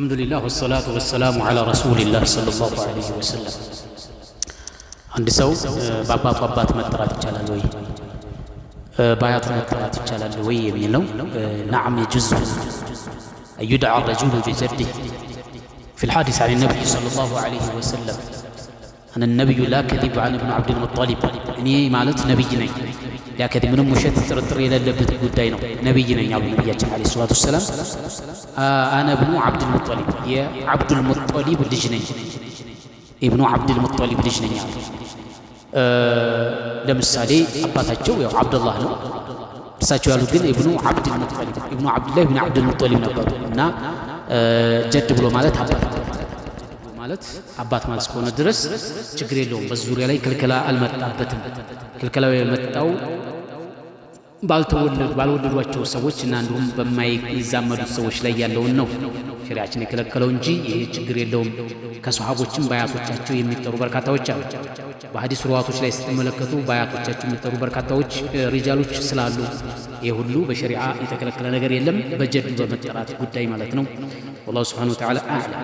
الحمد لله والصلاة والسلام على رسول الله صلى الله عليه وسلم. عند سو بابات مترات ይቻላል ወይ ባያቱ መጥራት ይቻላል ወይ የሚለው نعم يجوز أن يدعى الرجل بجده في الحادث عن النبي صلى الله عليه وسلم أن النبي لا كذب عن ابن عبد المطلب اني مالت نبي ني لا كذب من مشت ترطر የሌለበት ጉዳይ ነው ነብይ ነኝ አሉ ነብያችን አለይሂ ሰላቱ ወሰለም انا ابن عبد المطلب يا عبد المطلب ልጅ ነኝ ابن عبد المطلب ልጅ ነኝ አሉ ለምሳሌ አባታቸው ያው አብዱላህ ነው እሳቸው ያሉት ግን ኢብኑ አብድ المطلب ኢብኑ አብዱላህ ኢብኑ አብድ المطلب ነበሩ እና ጀድ ብሎ ማለት አባት ማለት እስከሆነ ድረስ ችግር የለውም በዙሪያ ላይ ክልከላ አልመጣበትም ክልከላው የመጣው ባልወለዷቸው ሰዎች እና እንዲሁም በማይዛመዱት ሰዎች ላይ ያለውን ነው ሸሪዓችን የከለከለው እንጂ ይሄ ችግር የለውም ከሷሃቦችም ባያቶቻቸው የሚጠሩ በርካታዎች አሉ በሐዲስ ሩዋቶች ላይ ስትመለከቱ ባያቶቻቸው የሚጠሩ በርካታዎች ሪጃሎች ስላሉ ይሄ ሁሉ በሸሪዓ የተከለከለ ነገር የለም በጀድ በመጠራት ጉዳይ ማለት ነው والله سبحانه وتعالى أعلم